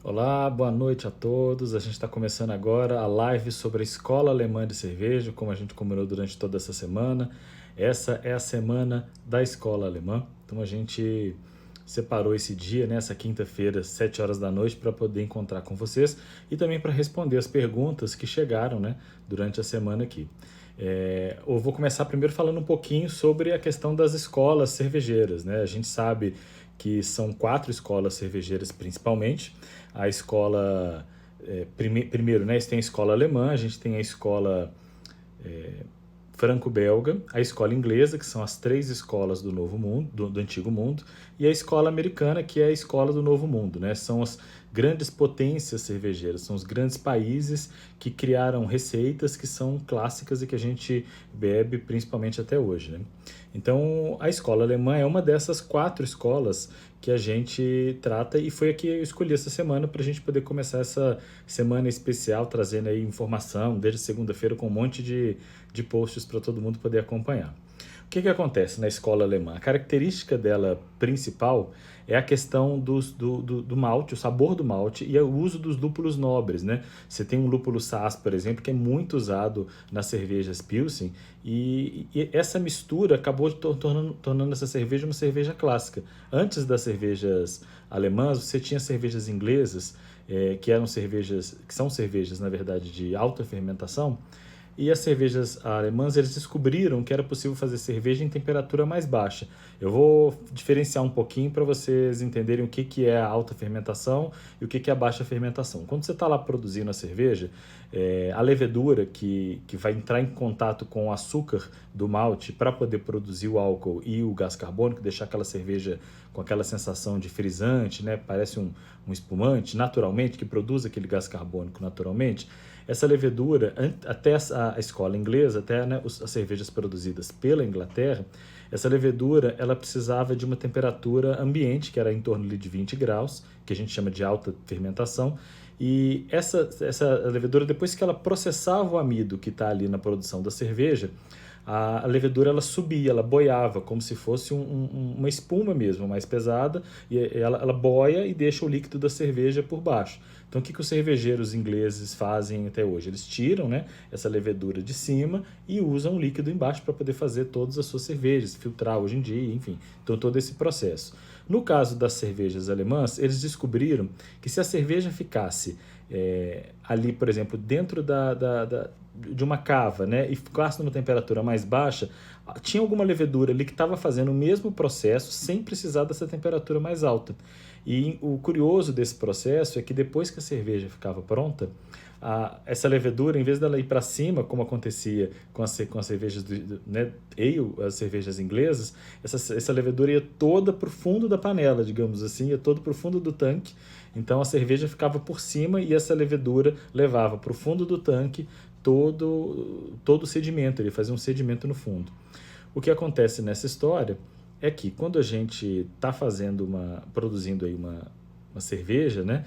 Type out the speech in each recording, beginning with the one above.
Olá, boa noite a todos. A gente está começando agora a live sobre a Escola Alemã de Cerveja, como a gente combinou durante toda essa semana. Essa é a semana da Escola Alemã. Então a gente separou esse dia, né, essa quinta-feira, 7 horas da noite, para poder encontrar com vocês e também para responder as perguntas que chegaram, né, durante a semana aqui. Eu vou começar primeiro falando um pouquinho sobre a questão das escolas cervejeiras, né? A gente sabe que são 4 escolas cervejeiras principalmente. A escola, primeiro, né, tem a escola alemã, a gente tem a escola franco-belga, a escola inglesa, que são as 3 escolas do Novo Mundo, do Antigo Mundo, e a escola americana, que é a escola do Novo Mundo, né? São as grandes potências cervejeiras, são os grandes países que criaram receitas que são clássicas e que a gente bebe principalmente até hoje, né? Então, a escola alemã é uma dessas 4 escolas que a gente trata e foi a que eu escolhi essa semana para a gente poder começar essa semana especial, trazendo aí informação desde segunda-feira com um monte de posts para todo mundo poder acompanhar. O que acontece na escola alemã? A característica dela principal é a questão do malte, o sabor do malte e o uso dos lúpulos nobres, né? Você tem um lúpulo Saaz, por exemplo, que é muito usado nas cervejas Pilsen e essa mistura acabou tornando essa cerveja uma cerveja clássica. Antes das cervejas alemãs, você tinha cervejas inglesas, que são cervejas, na verdade, de alta fermentação, e as cervejas alemãs, eles descobriram que era possível fazer cerveja em temperatura mais baixa. Eu vou diferenciar um pouquinho para vocês entenderem o que é a alta fermentação e o que é a baixa fermentação. Quando você está lá produzindo a cerveja, a levedura que vai entrar em contato com o açúcar do malte para poder produzir o álcool e o gás carbônico, deixar aquela cerveja com aquela sensação de frisante, né? Parece um espumante, naturalmente, que produz aquele gás carbônico naturalmente. Essa levedura, até a escola inglesa, até, né, as cervejas produzidas pela Inglaterra, essa levedura ela precisava de uma temperatura ambiente, que era em torno de 20 graus, que a gente chama de alta fermentação, e essa levedura, depois que ela processava o amido que está ali na produção da cerveja, a levedura ela subia, ela boiava, como se fosse uma espuma mesmo, mais pesada, e ela boia e deixa o líquido da cerveja por baixo. Então, o que os cervejeiros ingleses fazem até hoje? Eles tiram, né, essa levedura de cima e usam o líquido embaixo para poder fazer todas as suas cervejas, filtrar hoje em dia, enfim. Então, todo esse processo. No caso das cervejas alemãs, eles descobriram que se a cerveja ficasse ali, por exemplo, dentro de uma cava, né, e ficasse numa temperatura mais baixa, tinha alguma levedura ali que estava fazendo o mesmo processo sem precisar dessa temperatura mais alta. E o curioso desse processo é que depois que a cerveja ficava pronta, essa levedura, em vez dela ir para cima, como acontecia com as cervejas né, ale, as cervejas inglesas, essa levedura ia toda para o fundo da panela, digamos assim, ia toda para o fundo do tanque. Então a cerveja ficava por cima e essa levedura levava para o fundo do tanque todo o sedimento, ele fazia um sedimento no fundo. O que acontece nessa história é que quando a gente está produzindo aí uma cerveja, né,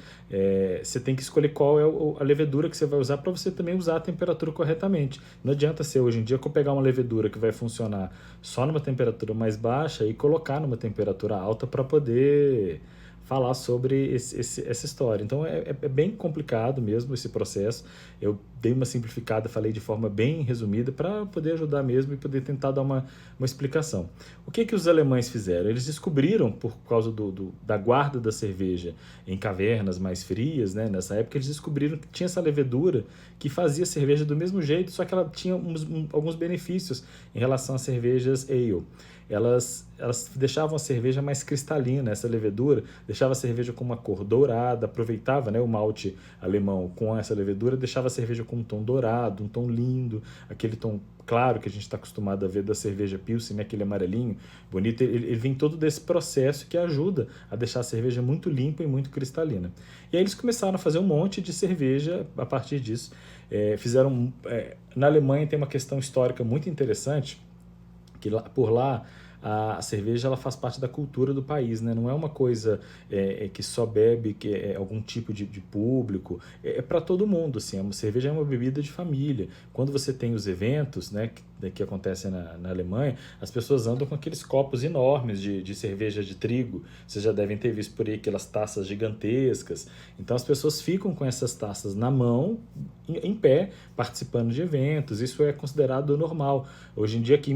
você tem que escolher qual é a levedura que você vai usar para você também usar a temperatura corretamente. Não adianta ser hoje em dia que eu pegar uma levedura que vai funcionar só numa temperatura mais baixa e colocar numa temperatura alta para poder falar sobre essa história. Então é bem complicado mesmo esse processo. Eu dei uma simplificada, falei de forma bem resumida para poder ajudar mesmo e poder tentar dar uma explicação. O que os alemães fizeram? Eles descobriram, por causa da guarda da cerveja em cavernas mais frias, né, nessa época, eles descobriram que tinha essa levedura que fazia cerveja do mesmo jeito, só que ela tinha alguns benefícios em relação às cervejas ale. Elas deixavam a cerveja mais cristalina, essa levedura deixava a cerveja com uma cor dourada, aproveitava, né, o malte alemão com essa levedura, deixava a cerveja com um tom dourado, um tom lindo, aquele tom claro que a gente está acostumado a ver da cerveja Pilsen, né, aquele amarelinho bonito. Ele vem todo desse processo que ajuda a deixar a cerveja muito limpa e muito cristalina. E aí eles começaram a fazer um monte de cerveja a partir disso. Na Alemanha tem uma questão histórica muito interessante, que por lá a cerveja ela faz parte da cultura do país, né? Não é uma coisa que só bebe que é algum tipo de público, para todo mundo, assim. A cerveja é uma bebida de família. Quando você tem os eventos, né, que acontece na Alemanha, as pessoas andam com aqueles copos enormes de cerveja de trigo. Vocês já devem ter visto por aí aquelas taças gigantescas. Então as pessoas ficam com essas taças na mão, em pé, participando de eventos. Isso é considerado normal. Hoje em dia, aqui,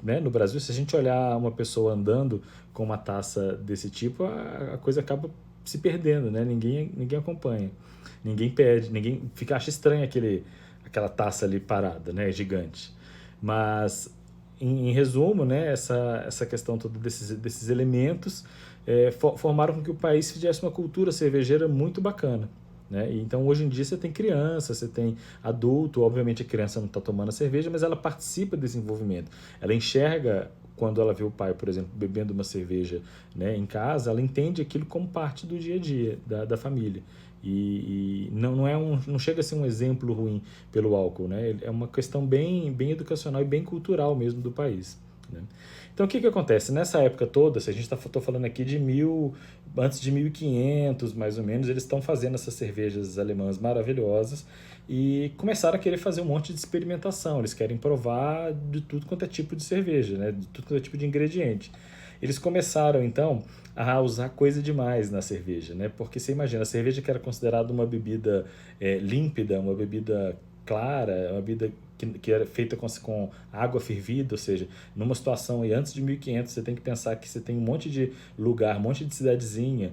né, no Brasil, se a gente olhar uma pessoa andando com uma taça desse tipo, a coisa acaba se perdendo, né? Ninguém acompanha. Ninguém pede, ninguém acha estranho aquela taça ali parada, né, gigante. Mas, em resumo, né, essa questão toda desses elementos formaram com que o país tivesse uma cultura cervejeira muito bacana. Né? E então, hoje em dia, você tem criança, você tem adulto, obviamente a criança não está tomando a cerveja, mas ela participa desse envolvimento. Ela enxerga, quando ela vê o pai, por exemplo, bebendo uma cerveja, né, em casa, ela entende aquilo como parte do dia a dia da família. E não chega a ser um exemplo ruim pelo álcool, né? É uma questão bem educacional e bem cultural mesmo do país. Né? Então, o que acontece? Nessa época toda, se a gente tô falando aqui antes de 1500, mais ou menos, eles estão fazendo essas cervejas alemãs maravilhosas e começaram a querer fazer um monte de experimentação. Eles querem provar de tudo quanto é tipo de cerveja, né? De tudo quanto é tipo de ingrediente. Eles começaram, então, a usar coisa demais na cerveja, né? Porque você imagina, a cerveja que era considerada uma bebida límpida, uma bebida clara, uma bebida que era feita com água fervida, ou seja, numa situação aí antes de 1500, você tem que pensar que você tem um monte de lugar, um monte de cidadezinha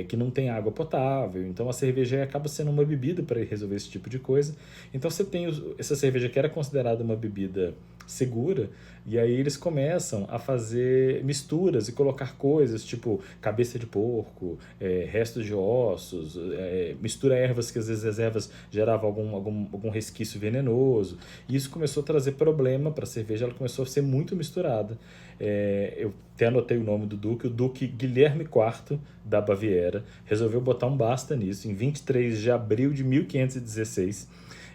que não tem água potável, então a cerveja acaba sendo uma bebida para resolver esse tipo de coisa. Então você tem essa cerveja que era considerada uma bebida segura, e aí eles começam a fazer misturas e colocar coisas tipo cabeça de porco, restos de ossos, mistura ervas que às vezes as ervas geravam algum resquício venenoso. E isso começou a trazer problema para a cerveja, ela começou a ser muito misturada. Eu até anotei o nome do Duque, o Duque Guilherme IV da Baviera, resolveu botar um basta nisso. Em 23 de abril de 1516,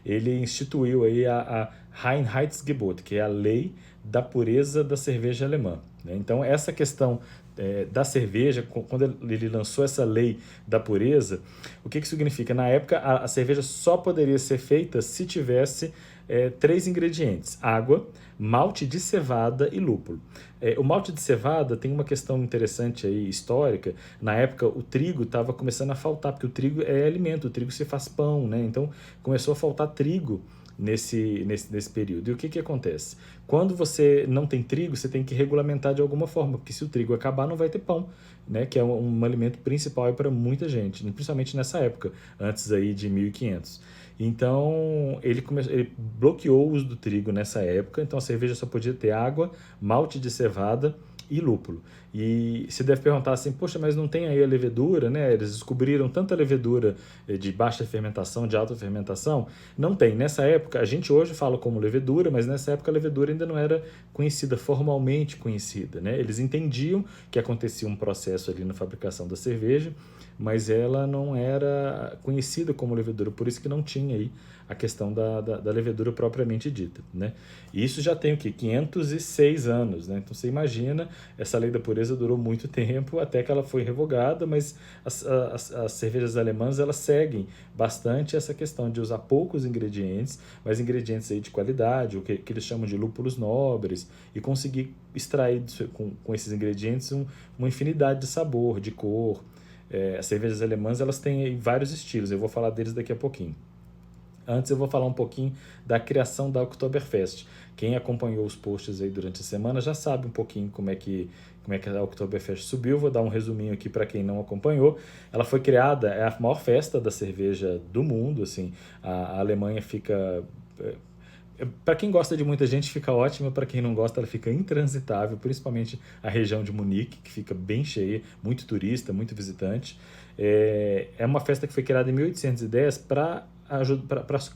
ele instituiu aí a Reinheitsgebot, que é a lei da pureza da cerveja alemã. Né? Então, essa questão da cerveja, quando ele lançou essa lei da pureza, o que significa? Na época, a cerveja só poderia ser feita se tivesse 3 ingredientes: água, malte de cevada e lúpulo. O malte de cevada tem uma questão interessante aí, histórica. Na época, o trigo estava começando a faltar, porque o trigo é alimento, o trigo se faz pão, né? Então, começou a faltar trigo nesse período. E o que acontece? Quando você não tem trigo, você tem que regulamentar de alguma forma, porque se o trigo acabar, não vai ter pão, né? Que é um alimento principal para muita gente, principalmente nessa época, antes aí de 1500. Então, ele bloqueou o uso do trigo nessa época, então a cerveja só podia ter água, malte de cevada e lúpulo. E se deve perguntar assim, poxa, mas não tem aí a levedura, né? Eles descobriram tanta levedura de baixa fermentação, de alta fermentação? Não tem. Nessa época, a gente hoje fala como levedura, mas nessa época a levedura ainda não era conhecida, formalmente conhecida, né? Eles entendiam que acontecia um processo ali na fabricação da cerveja, mas ela não era conhecida como levedura, por isso que não tinha aí a questão da levedura propriamente dita, né? E isso já tem o quê? 506 anos, né? Então você imagina, essa lei da pureza durou muito tempo, até que ela foi revogada, mas as cervejas alemãs, elas seguem bastante essa questão de usar poucos ingredientes, mas ingredientes aí de qualidade, o que eles chamam de lúpulos nobres, e conseguir extrair com esses ingredientes uma infinidade de sabor, de cor. As cervejas alemãs, elas têm vários estilos, eu vou falar deles daqui a pouquinho. Antes eu vou falar um pouquinho da criação da Oktoberfest. Quem acompanhou os posts aí durante a semana já sabe um pouquinho como é que a Oktoberfest subiu. Vou dar um resuminho aqui para quem não acompanhou. Ela foi criada, é a maior festa da cerveja do mundo. Assim, a Alemanha fica... Para quem gosta de muita gente fica ótima, para quem não gosta ela fica intransitável, principalmente a região de Munique, que fica bem cheia, muito turista, muito visitante. É uma festa que foi criada em 1810 para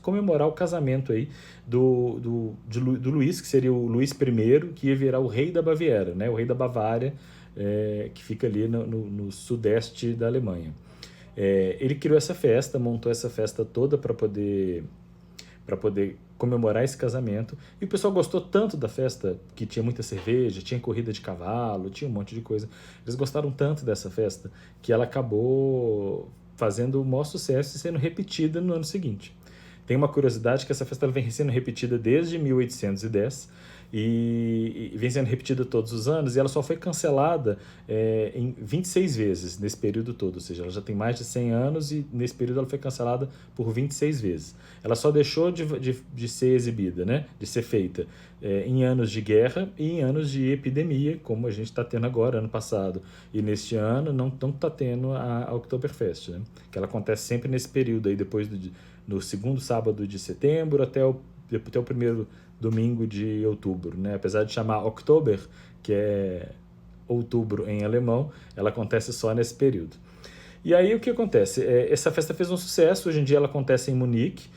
comemorar o casamento aí do Luís, que seria o Luís I, que ia virar o rei da Baviera, né? O rei da Bavária, que fica ali no sudeste da Alemanha. Ele criou essa festa, montou essa festa toda para poder comemorar esse casamento. E o pessoal gostou tanto da festa, que tinha muita cerveja, tinha corrida de cavalo, tinha um monte de coisa. Eles gostaram tanto dessa festa que ela acabou fazendo o maior sucesso e sendo repetida no ano seguinte. Tem uma curiosidade que essa festa ela vem sendo repetida desde 1810 e vem sendo repetida todos os anos, e ela só foi cancelada em 26 vezes nesse período todo, ou seja, ela já tem mais de 100 anos e nesse período ela foi cancelada por 26 vezes. Ela só deixou de ser exibida, né, de ser feita em anos de guerra e em anos de epidemia, como a gente está tendo agora, ano passado. E neste ano não está tendo a Oktoberfest, né, que ela acontece sempre nesse período aí, depois no segundo sábado de setembro até o primeiro domingo de outubro, né? Apesar de chamar Oktober, que é outubro em alemão, ela acontece só nesse período. E aí o que acontece? Essa festa fez um sucesso, hoje em dia ela acontece em Munique,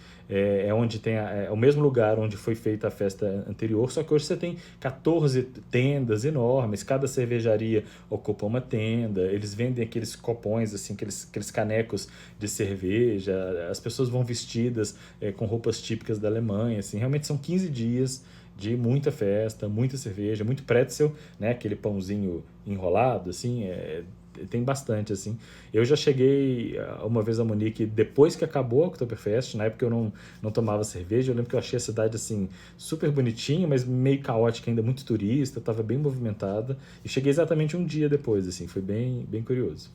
onde tem o mesmo lugar onde foi feita a festa anterior, só que hoje você tem 14 tendas enormes, cada cervejaria ocupa uma tenda, eles vendem aqueles copões, assim, aqueles canecos de cerveja, as pessoas vão vestidas com roupas típicas da Alemanha, assim, realmente são 15 dias de muita festa, muita cerveja, muito pretzel, né, aquele pãozinho enrolado, assim, tem bastante, assim. Eu já cheguei uma vez a Munique depois que acabou a Oktoberfest, na época eu não tomava cerveja, eu lembro que eu achei a cidade, assim, super bonitinha, mas meio caótica ainda, muito turista, estava bem movimentada, e cheguei exatamente um dia depois, assim, foi bem, bem curioso.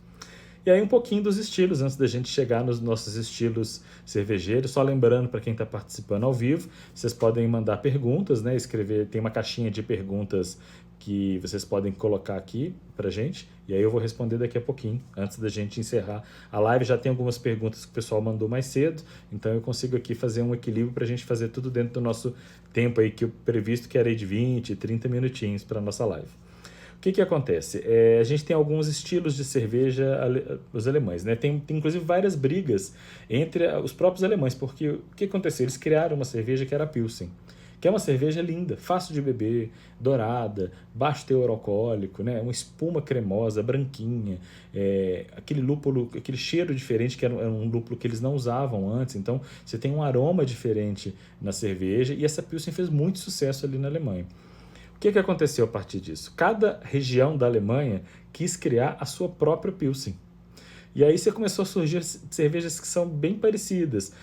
E aí um pouquinho dos estilos, antes da gente chegar nos nossos estilos cervejeiros, só lembrando para quem está participando ao vivo, vocês podem mandar perguntas, né? Escrever, tem uma caixinha de perguntas que vocês podem colocar aqui para gente, e aí eu vou responder daqui a pouquinho, antes da gente encerrar a live. Já tem algumas perguntas que o pessoal mandou mais cedo, então eu consigo aqui fazer um equilíbrio para a gente fazer tudo dentro do nosso tempo aí, que eu previsto que era de 20, 30 minutinhos para a nossa live. O que acontece? A gente tem alguns estilos de cerveja, os alemães, né? Tem inclusive várias brigas entre os próprios alemães, porque o que aconteceu? Eles criaram uma cerveja que era a Pilsen, que é uma cerveja linda, fácil de beber, dourada, baixo teor alcoólico, né? Uma espuma cremosa, branquinha, aquele lúpulo, aquele cheiro diferente, que era um lúpulo que eles não usavam antes, então você tem um aroma diferente na cerveja, e essa Pilsen fez muito sucesso ali na Alemanha. O que aconteceu a partir disso? Cada região da Alemanha quis criar a sua própria Pilsen. E aí você começou a surgir cervejas que são bem parecidas.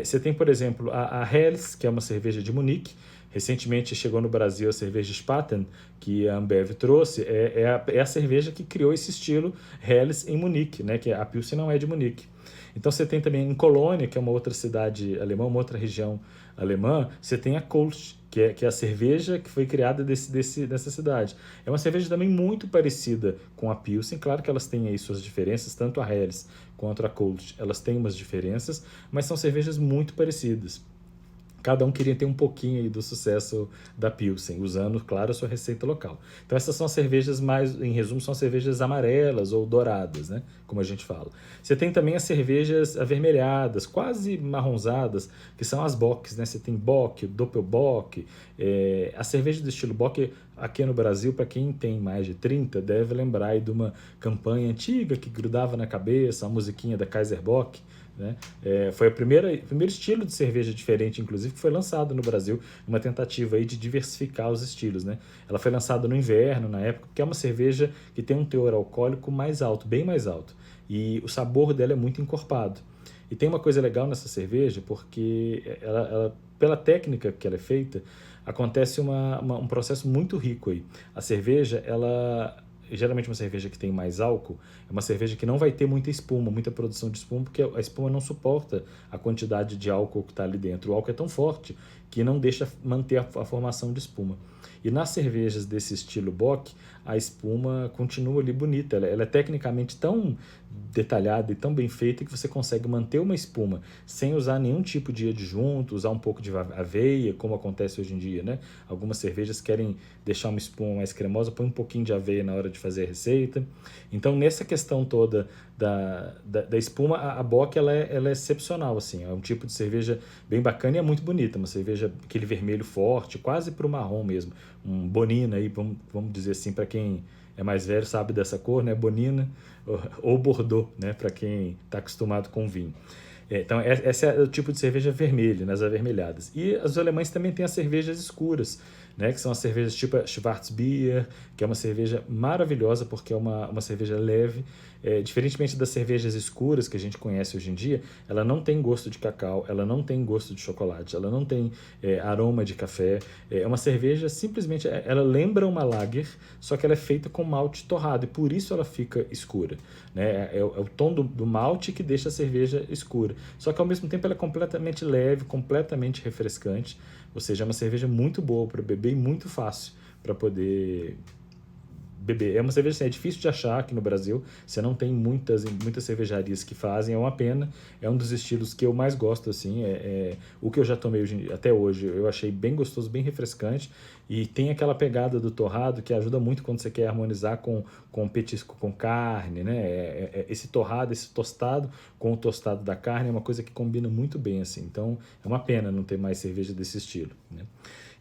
Você tem, por exemplo, a Helles, que é uma cerveja de Munique. Recentemente chegou no Brasil a cerveja Spaten, que a Ambev trouxe. É a cerveja que criou esse estilo Helles em Munique, né? Que a Pilsen não é de Munique. Então você tem também em Colônia, que é uma outra cidade alemã, uma outra região alemã, você tem a Kolsch, que é a cerveja que foi criada dessa cidade. É uma cerveja também muito parecida com a Pilsen, claro que elas têm aí suas diferenças, tanto a Helles quanto a Kolsch, elas têm umas diferenças, mas são cervejas muito parecidas. Cada um queria ter um pouquinho aí do sucesso da Pilsen, usando, claro, a sua receita local. Então essas são cervejas mais, em resumo, são cervejas amarelas ou douradas, né? Como a gente fala. Você tem também as cervejas avermelhadas, quase marronzadas, que são as Bocks, né? Você tem Bock, Doppelbock. A cerveja do estilo Bock, aqui no Brasil, para quem tem mais de 30, deve lembrar aí de uma campanha antiga que grudava na cabeça, a musiquinha da Kaiser Bock, né? Foi o primeiro estilo de cerveja diferente, inclusive, que foi lançado no Brasil, uma tentativa aí de diversificar os estilos, né? Ela foi lançada no inverno, na época, porque é uma cerveja que tem um teor alcoólico mais alto, bem mais alto, e o sabor dela é muito encorpado. E tem uma coisa legal nessa cerveja, porque pela técnica que ela é feita, acontece um processo muito rico aí. A cerveja, geralmente uma cerveja que tem mais álcool, é uma cerveja que não vai ter muita espuma, muita produção de espuma, porque a espuma não suporta a quantidade de álcool que está ali dentro. O álcool é tão forte que não deixa manter a formação de espuma. E nas cervejas desse estilo Bock, a espuma continua ali bonita. Ela é tecnicamente tão detalhada e tão bem feita que você consegue manter uma espuma sem usar nenhum tipo de adjunto, usar um pouco de aveia, como acontece hoje em dia, né? Algumas cervejas querem deixar uma espuma mais cremosa, põe um pouquinho de aveia na hora de fazer a receita. Então, nessa questão toda da espuma, a Bock ela é excepcional, assim. É um tipo de cerveja bem bacana e é muito bonita. Uma cerveja, aquele vermelho forte, quase para o marrom mesmo. Um Bonina aí, vamos dizer assim, para quem é mais velho sabe dessa cor, né? Bonina ou Bordeaux, né? Para quem está acostumado com vinho. Então, esse é o tipo de cerveja vermelha, nas avermelhadas. E os alemães também têm as cervejas escuras, né, que são as cervejas tipo a Schwarzbier, que é uma cerveja maravilhosa porque é uma cerveja leve. Diferentemente das cervejas escuras que a gente conhece hoje em dia, ela não tem gosto de cacau, ela não tem gosto de chocolate, ela não tem aroma de café. É uma cerveja simplesmente, ela lembra uma lager, só que ela é feita com malte torrado e por isso ela fica escura, né? É o tom do malte que deixa a cerveja escura. Só que ao mesmo tempo ela é completamente leve, completamente refrescante, ou seja, é uma cerveja muito boa para beber e muito fácil para poder beber. É uma cerveja assim, é difícil de achar aqui no Brasil, você não tem muitas cervejarias que fazem, é uma pena, é um dos estilos que eu mais gosto, assim, o que eu já tomei até hoje, eu achei bem gostoso, bem refrescante, e tem aquela pegada do torrado que ajuda muito quando você quer harmonizar com petisco com carne, né? Esse torrado, esse tostado com o tostado da carne é uma coisa que combina muito bem, assim, então é uma pena não ter mais cerveja desse estilo, né?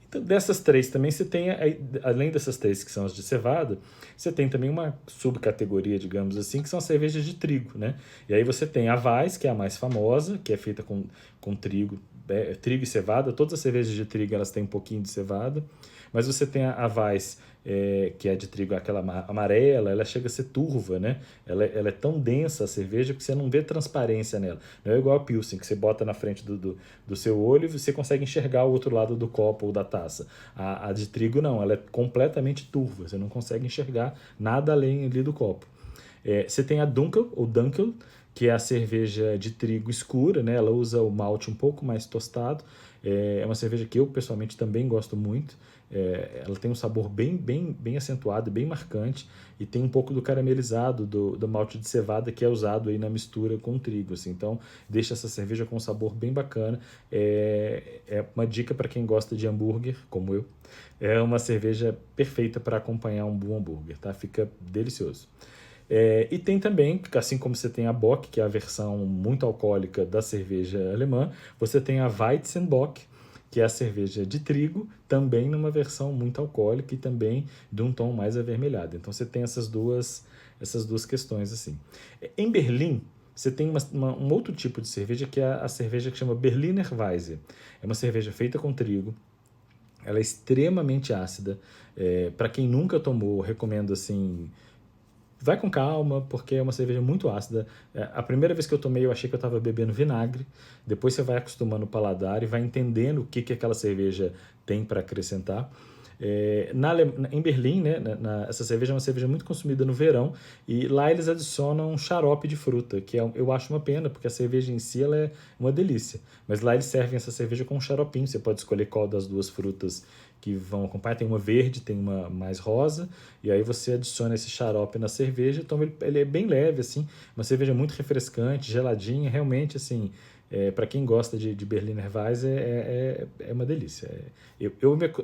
Então, dessas três também você tem, além dessas três que são as de cevada, você tem também uma subcategoria, digamos assim, que são as cervejas de trigo, né? E aí você tem a Weiss, que é a mais famosa, que é feita com trigo, trigo e cevada. Todas as cervejas de trigo elas têm um pouquinho de cevada, mas você tem a Weiss, que é de trigo, aquela amarela, ela chega a ser turva, né? Ela é tão densa a cerveja que você não vê transparência nela. Não é igual a Pilsen, que você bota na frente do seu olho e você consegue enxergar o outro lado do copo ou da taça. A de trigo não, ela é completamente turva, você não consegue enxergar nada além ali do copo. Você tem a Dunkel, ou Dunkel, que é a cerveja de trigo escura, né? Ela usa o malte um pouco mais tostado. É uma cerveja que eu pessoalmente também gosto muito. Ela tem um sabor bem acentuado, bem marcante, e tem um pouco do caramelizado do malte de cevada que é usado aí na mistura com o trigo, assim. Então deixa essa cerveja com um sabor bem bacana. É uma dica para quem gosta de hambúrguer, como eu. É uma cerveja perfeita para acompanhar um bom hambúrguer, tá? Fica delicioso. E tem também, assim como você tem a Bock, que é a versão muito alcoólica da cerveja alemã, você tem a Weizenbock, que é a cerveja de trigo, também numa versão muito alcoólica e também de um tom mais avermelhado. Então você tem essas duas questões assim. Em Berlim, você tem um outro tipo de cerveja, que é a cerveja que chama Berliner Weisse. É uma cerveja feita com trigo, ela é extremamente ácida. Para quem nunca tomou, recomendo assim, vai com calma, porque é uma cerveja muito ácida. A primeira vez que eu tomei, eu achei que eu estava bebendo vinagre. Depois você vai acostumando o paladar e vai entendendo o que aquela cerveja tem para acrescentar. Em Berlim, né, essa cerveja é uma cerveja muito consumida no verão, e lá eles adicionam um xarope de fruta, que eu acho uma pena, porque a cerveja em si ela é uma delícia. Mas lá eles servem essa cerveja com um xaropinho, você pode escolher qual das duas frutas que vão acompanhar. Tem uma verde, tem uma mais rosa, e aí você adiciona esse xarope na cerveja. Então ele é bem leve, assim, uma cerveja muito refrescante, geladinha, realmente, assim, para quem gosta de Berliner Weisse, é uma delícia.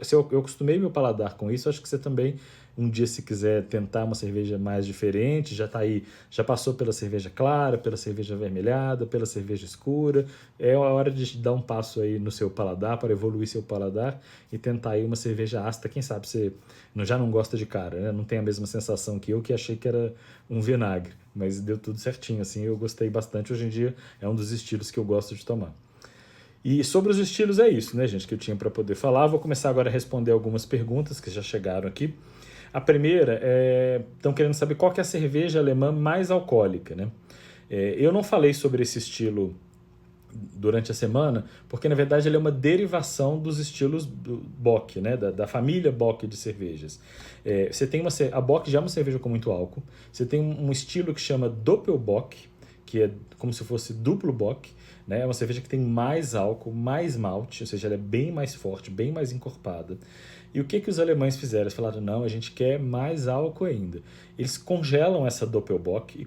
Se eu acostumei meu paladar com isso, acho que você também, um dia, se quiser tentar uma cerveja mais diferente, já tá aí, já passou pela cerveja clara, pela cerveja avermelhada, pela cerveja escura, é a hora de dar um passo aí no seu paladar, para evoluir seu paladar e tentar aí uma cerveja ácida. Quem sabe você já não gosta de cara, né? Não tem a mesma sensação que eu, que achei que era um vinagre, mas deu tudo certinho, assim, eu gostei bastante. Hoje em dia é um dos estilos que eu gosto de tomar. E sobre os estilos é isso, né, gente, que eu tinha para poder falar. Vou começar agora a responder algumas perguntas que já chegaram aqui. A primeira estão querendo saber qual que é a cerveja alemã mais alcoólica, né? Eu não falei sobre esse estilo durante a semana, porque na verdade ele é uma derivação dos estilos do Bock, né? Da família Bock de cervejas. Você tem a Bock já é uma cerveja com muito álcool. Você tem um estilo que chama Doppelbock, que é como se fosse duplo Bock, né? É uma cerveja que tem mais álcool, mais malte, ou seja, ela é bem mais forte, bem mais encorpada. E o que os alemães fizeram? Eles falaram, não, a gente quer mais álcool ainda. Eles congelam essa Doppelbock, e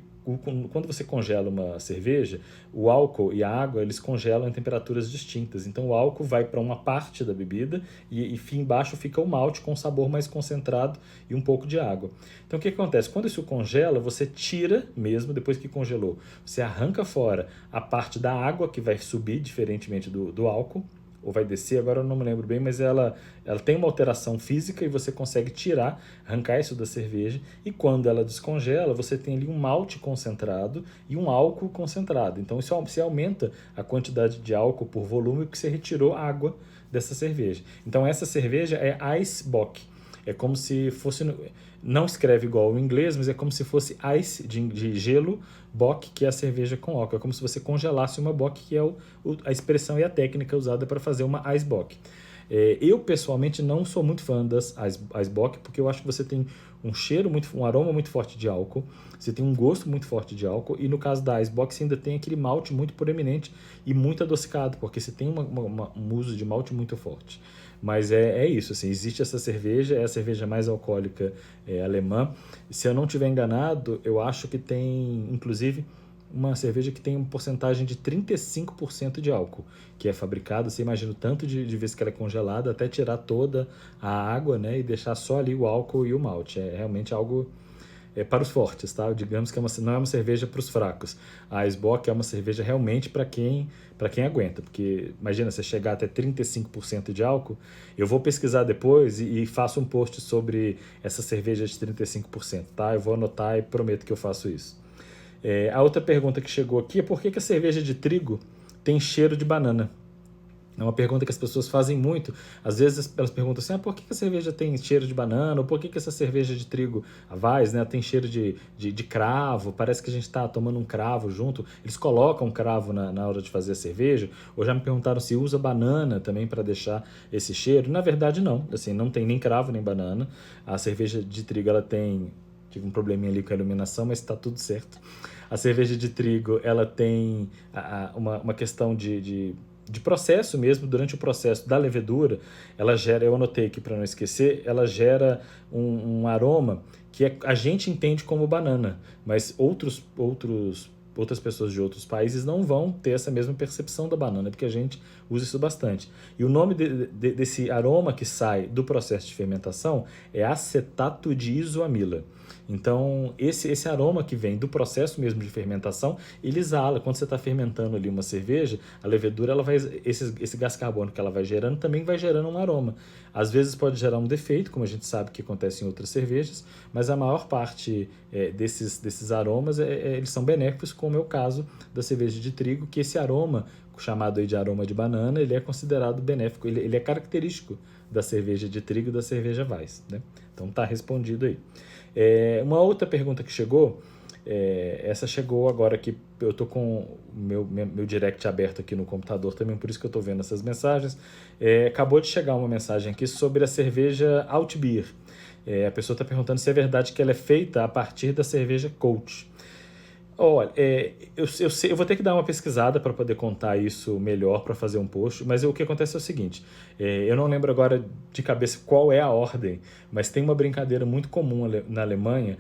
quando você congela uma cerveja, o álcool e a água, eles congelam em temperaturas distintas. Então o álcool vai para uma parte da bebida e embaixo fica o malte com sabor mais concentrado e um pouco de água. Então o que acontece? Quando isso congela, você tira mesmo, depois que congelou, você arranca fora a parte da água que vai subir, diferentemente do álcool, ou vai descer, agora eu não me lembro bem, mas ela tem uma alteração física e você consegue tirar, arrancar isso da cerveja, e quando ela descongela, você tem ali um malte concentrado e um álcool concentrado. Então isso você aumenta a quantidade de álcool por volume porque você retirou água dessa cerveja. Então essa cerveja é Ice Bock. É como se fosse, não escreve igual o inglês, mas é como se fosse ice, de gelo, bock, que é a cerveja com álcool. É como se você congelasse uma bock, que é a expressão e a técnica usada para fazer uma ice bock. Eu, pessoalmente, não sou muito fã das ice bock, porque eu acho que você tem um aroma muito forte de álcool, você tem um gosto muito forte de álcool, e no caso da ice bock você ainda tem aquele malte muito proeminente e muito adocicado, porque você tem um uso de malte muito forte. Mas é isso, assim, existe essa cerveja, é a cerveja mais alcoólica alemã. Se eu não estiver enganado, eu acho que tem, inclusive, uma cerveja que tem uma porcentagem de 35% de álcool, que é fabricada, você imagina o tanto de vezes que ela é congelada, até tirar toda a água, né, e deixar só ali o álcool e o malte. É realmente algo para os fortes, tá? Digamos que não é uma cerveja para os fracos. A Eisbock é uma cerveja realmente para quem aguenta, porque imagina você chegar até 35% de álcool. Eu vou pesquisar depois e faço um post sobre essa cerveja de 35%, tá? Eu vou anotar e prometo que eu faço isso. A outra pergunta que chegou aqui é por que a cerveja de trigo tem cheiro de banana? É uma pergunta que as pessoas fazem muito. Às vezes elas perguntam assim, por que a cerveja tem cheiro de banana? Ou por que essa cerveja de trigo, a Weiss, né, tem cheiro de cravo? Parece que a gente está tomando um cravo junto. Eles colocam um cravo na hora de fazer a cerveja. Ou já me perguntaram se usa banana também para deixar esse cheiro. Na verdade, não. Assim, não tem nem cravo nem banana. A cerveja de trigo, ela tem... Tive um probleminha ali com a iluminação, mas está tudo certo. A cerveja de trigo, ela tem uma questão de processo mesmo. Durante o processo da levedura, ela gera, eu anotei aqui para não esquecer, ela gera um aroma que a gente entende como banana, mas outras pessoas de outros países não vão ter essa mesma percepção da banana, porque a gente usa isso bastante. E o nome desse aroma que sai do processo de fermentação é acetato de isoamila. Então, esse aroma que vem do processo mesmo de fermentação, ele exala. Quando você está fermentando ali uma cerveja, a levedura, esse gás carbônico que ela vai gerando, também vai gerando um aroma. Às vezes pode gerar um defeito, como a gente sabe que acontece em outras cervejas, mas a maior parte desses aromas, eles são benéficos, como é o caso da cerveja de trigo, que esse aroma, chamado aí de aroma de banana, ele é considerado benéfico, ele é característico da cerveja de trigo e da cerveja Weiss, né? Então tá respondido aí. Uma outra pergunta que chegou, essa chegou agora que eu tô com o meu direct aberto aqui no computador também, por isso que eu tô vendo essas mensagens. Acabou de chegar uma mensagem aqui sobre a cerveja Altbier. A pessoa está perguntando se é verdade que ela é feita a partir da cerveja Coach. Olha, eu vou ter que dar uma pesquisada para poder contar isso melhor, para fazer um post, mas o que acontece é o seguinte, eu não lembro agora de cabeça qual é a ordem, mas tem uma brincadeira muito comum na Alemanha,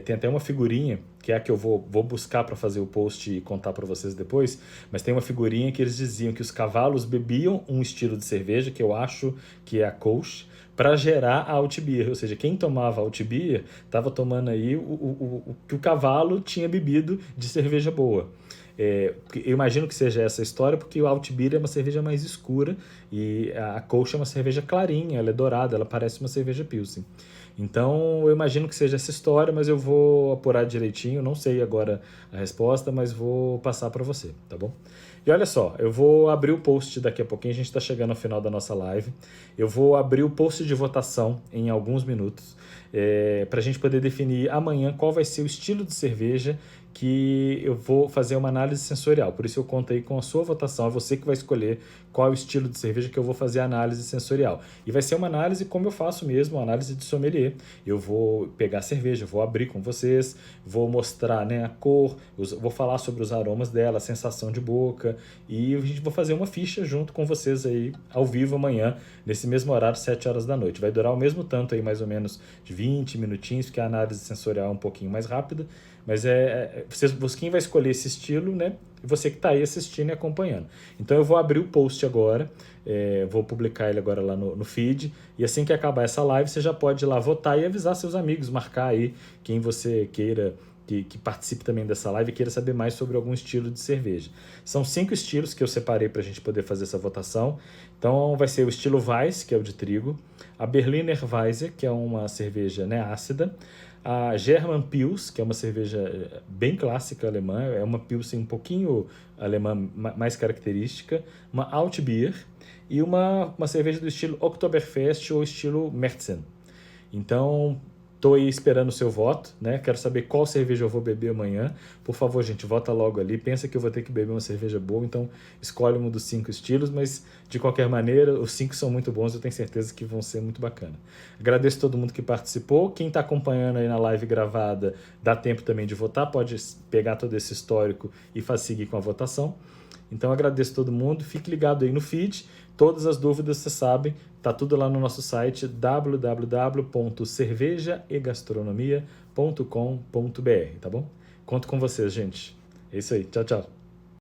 tem até uma figurinha, que é a que eu vou buscar para fazer o post e contar para vocês depois, mas tem uma figurinha que eles diziam que os cavalos bebiam um estilo de cerveja, que eu acho que é a Kolsch, para gerar a Altbier, ou seja, quem tomava Altbier estava tomando aí o que o cavalo tinha bebido de cerveja boa. Eu imagino que seja essa a história, porque o Altbier é uma cerveja mais escura e a Kolsch é uma cerveja clarinha, ela é dourada, ela parece uma cerveja Pilsen. Então, eu imagino que seja essa história, mas eu vou apurar direitinho, não sei agora a resposta, mas vou passar para você, tá bom? E olha só, eu vou abrir o post daqui a pouquinho, a gente está chegando ao final da nossa live. Eu vou abrir o post de votação em alguns minutos, para a gente poder definir amanhã qual vai ser o estilo de cerveja que eu vou fazer uma análise sensorial. Por isso eu conto aí com a sua votação, é você que vai escolher qual é o estilo de cerveja que eu vou fazer a análise sensorial. E vai ser uma análise como eu faço mesmo, uma análise de sommelier. Eu vou pegar a cerveja, vou abrir com vocês, vou mostrar, né, a cor, vou falar sobre os aromas dela, a sensação de boca, e a gente vai fazer uma ficha junto com vocês aí, ao vivo amanhã, nesse mesmo horário, 7 horas da noite. Vai durar o mesmo tanto aí, mais ou menos de 20 minutinhos, porque a análise sensorial é um pouquinho mais rápida, mas quem vai escolher esse estilo, né? Você que está aí assistindo e acompanhando. Então eu vou abrir o post agora, vou publicar ele agora lá no feed, e assim que acabar essa live, você já pode ir lá votar e avisar seus amigos, marcar aí quem você queira que participe também dessa live e queira saber mais sobre algum estilo de cerveja. São 5 estilos que eu separei para a gente poder fazer essa votação. Então vai ser o estilo Weiss, que é o de trigo, a Berliner Weisse, que é uma cerveja, né, ácida, a German Pils, que é uma cerveja bem clássica alemã, é uma Pilsen um pouquinho alemã mais característica, uma Altbier e uma cerveja do estilo Oktoberfest ou estilo Märzen. Então, estou aí esperando o seu voto, né? Quero saber qual cerveja eu vou beber amanhã. Por favor, gente, vota logo ali. Pensa que eu vou ter que beber uma cerveja boa, então escolhe um dos 5 estilos, mas de qualquer maneira, os 5 são muito bons, eu tenho certeza que vão ser muito bacana. Agradeço a todo mundo que participou. Quem está acompanhando aí na live gravada, dá tempo também de votar, pode pegar todo esse histórico e seguir com a votação. Então agradeço a todo mundo, fique ligado aí no feed, todas as dúvidas vocês sabem, tá tudo lá no nosso site www.cervejaegastronomia.com.br, tá bom? Conto com vocês, gente. É isso aí, tchau, tchau.